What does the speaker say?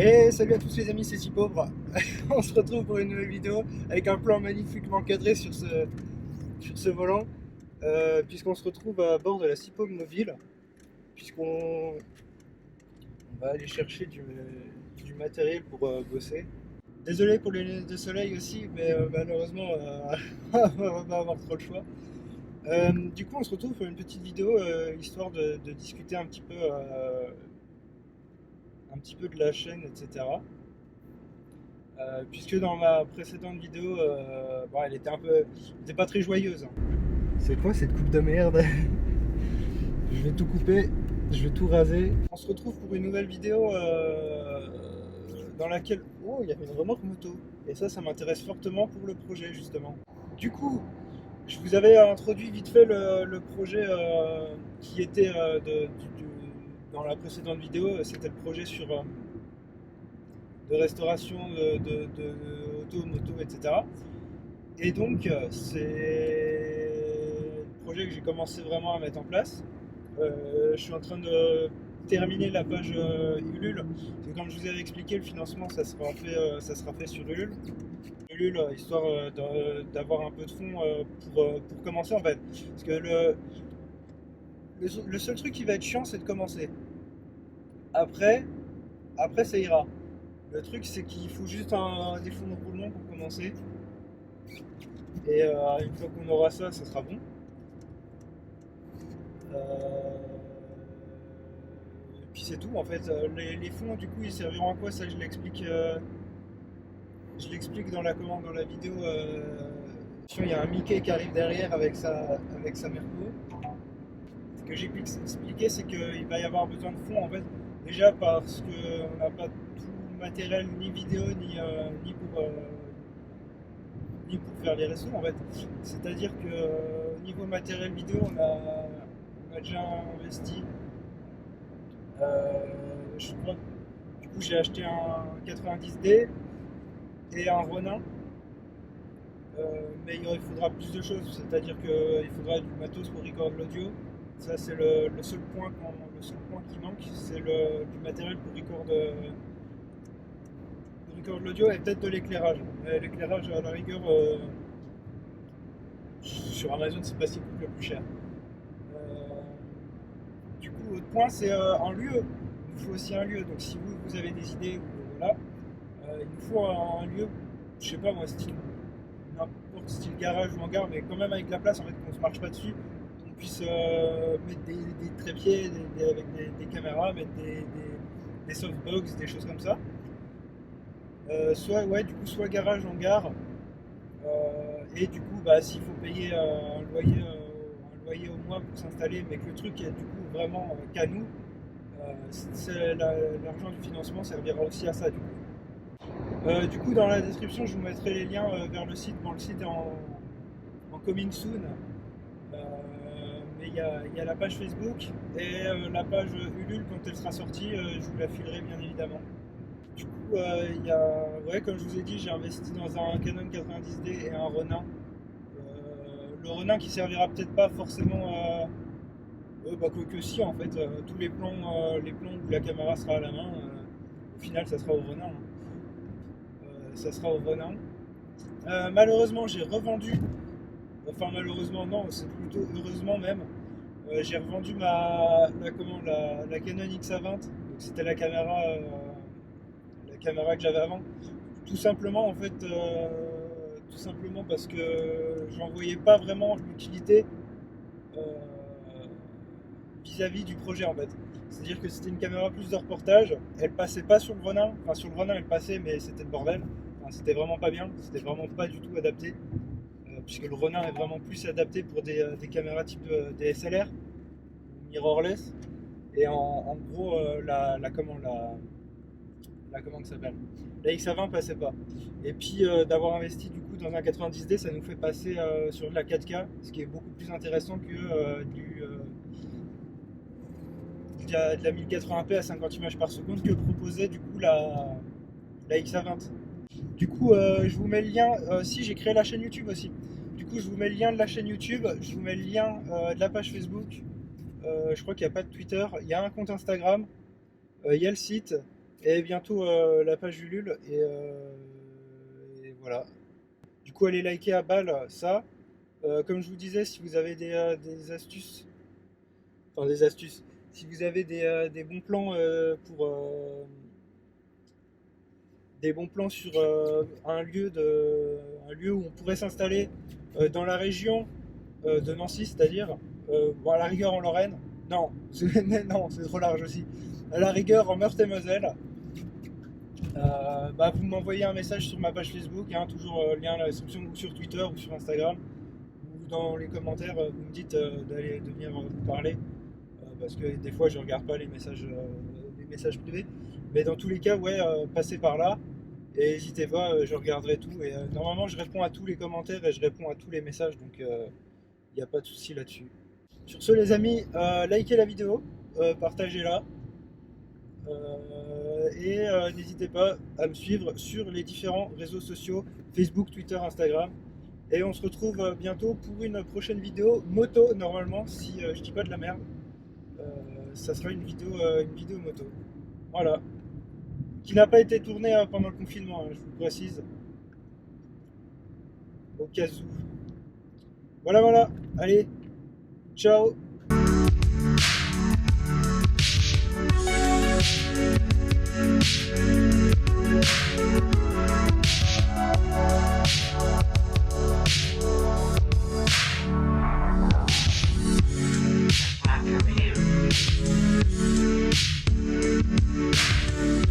Et salut à tous les amis, c'est Si Pauvre. On se retrouve pour une nouvelle vidéo avec un plan magnifiquement cadré sur ce volant, puisqu'on se retrouve à bord de la Si Pauvre Mobile, puisqu'on on va aller chercher du matériel pour bosser. Désolé pour les lunettes de soleil aussi, mais malheureusement on va pas avoir trop le choix. Du coup, on se retrouve pour une petite vidéo histoire de discuter un petit peu de la chaîne, etc. Puisque dans ma précédente vidéo, bon, elle était pas très joyeuse, hein. C'est quoi cette coupe de merde? Je vais tout couper, je vais tout raser. On se retrouve pour une nouvelle vidéo dans laquelle... Oh, il y avait une remorque moto. Et ça m'intéresse fortement pour le projet, justement. Du coup, je vous avais introduit vite fait le projet qui était dans la précédente vidéo. C'était le projet de restauration de auto, moto, etc. Et donc, c'est le projet que j'ai commencé vraiment à mettre en place. Je suis en train de terminer la page Ulule. Parce que comme je vous avais expliqué, le financement, ça sera fait sur Ulule. Ulule, histoire d'avoir un peu de fonds pour commencer en fait. Parce que le seul truc qui va être chiant, c'est de commencer. Après, après ça ira. Le truc, c'est qu'il faut juste des fonds de roulement pour commencer. Et une fois qu'on aura ça, ça sera bon. Et puis c'est tout en fait. Les fonds, du coup, ils serviront à quoi? Ça, je l'explique dans dans la vidéo. Il y a un Mickey qui arrive derrière avec sa Merco. Ce que j'ai expliqué, c'est qu'il va y avoir besoin de fonds en fait. Déjà parce qu'on n'a pas tout le matériel, ni vidéo, ni pour faire les restos en fait. C'est-à-dire que niveau matériel vidéo, on a déjà investi. Je crois, du coup, j'ai acheté un 90D et un Ronin. Mais il faudra plus de choses, c'est-à-dire qu'il faudra du matos pour record l'audio. Ça, c'est le le seul point qui manque, c'est du matériel pour record l'audio et peut-être de l'éclairage. Mais l'éclairage, à la rigueur, sur Amazon, c'est pas ce qui coûte le plus cher. Euh, du coup, autre point, c'est un lieu. Il nous faut aussi un lieu. Donc, si vous avez des idées, voilà, il nous faut un lieu, je sais pas moi, style n'importe style garage ou hangar, mais quand même avec la place en fait, qu'on se marche pas dessus, qu'on puisse mettre des trépieds avec des caméras, mettre des softbox, des choses comme ça. Soit ouais, du coup, soit garage, hangar, et du coup, bah, s'il faut payer un loyer au mois pour s'installer, mais que le truc est du coup vraiment qu'à nous, l'argent du financement servira aussi à ça du coup. Du coup, dans la description, je vous mettrai les liens vers le site. Bon, le site est en coming soon, mais il y a la page Facebook et la page Ulule quand elle sera sortie, je vous la filerai bien évidemment. Du coup, ouais, comme je vous ai dit, j'ai investi dans un Canon 90D et un Ronin. Le Ronin qui servira peut-être pas forcément, bah, que si en fait, tous les plans où la caméra sera à la main, au final, ça sera au Ronin, hein. Ça sera au Ronin. Malheureusement, j'ai revendu, enfin malheureusement non, c'est plutôt heureusement même, j'ai revendu la Canon XA20, donc c'était la caméra que j'avais avant. Tout simplement en fait, tout simplement parce que j'en voyais pas vraiment l'utilité euh, vis-à-vis du projet en fait. C'est-à-dire que c'était une caméra plus de reportage, elle passait pas sur le Ronin, enfin sur le Ronin elle passait mais c'était le bordel, enfin, c'était vraiment pas bien, c'était vraiment pas du tout adapté, puisque le Ronin est vraiment plus adapté pour des caméras type DSLR, mirrorless, et en gros la comment ça s'appelle, la XA20 passait pas. Et puis d'avoir investi du coup dans un 90D, ça nous fait passer sur de la 4K, ce qui est beaucoup plus intéressant que de la 1080p à 50 images par seconde que proposait du coup la XA20. Du coup, je vous mets le lien. Si, j'ai créé la chaîne YouTube aussi. Du coup, je vous mets le lien de la chaîne YouTube, je vous mets le lien de la page Facebook. Je crois qu'il n'y a pas de Twitter. Il y a un compte Instagram, il y a le site. et bientôt la page Ulule. Et voilà. Du coup, allez liker à balle ça. Comme je vous disais, si vous avez des astuces, enfin des astuces, si vous avez des bons plans des bons plans sur un lieu où on pourrait s'installer dans la région de Nancy, c'est-à-dire bon, à la rigueur en Lorraine. Non, non, c'est trop large aussi. À la rigueur en Meurthe-et-Moselle. Bah, vous m'envoyez un message sur ma page Facebook, il y a toujours lien à la description, ou sur Twitter ou sur Instagram, ou dans les commentaires, vous me dites de venir vous parler, parce que des fois je regarde pas les messages privés, mais dans tous les cas, ouais, passez par là, et n'hésitez pas, je regarderai tout, et normalement je réponds à tous les commentaires et je réponds à tous les messages, donc il n'y a pas de souci là-dessus. Sur ce les amis, likez la vidéo, partagez-la. N'hésitez pas à me suivre sur les différents réseaux sociaux, Facebook, Twitter, Instagram. Et on se retrouve bientôt pour une prochaine vidéo moto, normalement, si je dis pas de la merde. Ça sera une vidéo moto. Voilà. Qui n'a pas été tournée pendant le confinement, hein, je vous le précise. Au cas où. Voilà, voilà. Allez. Ciao.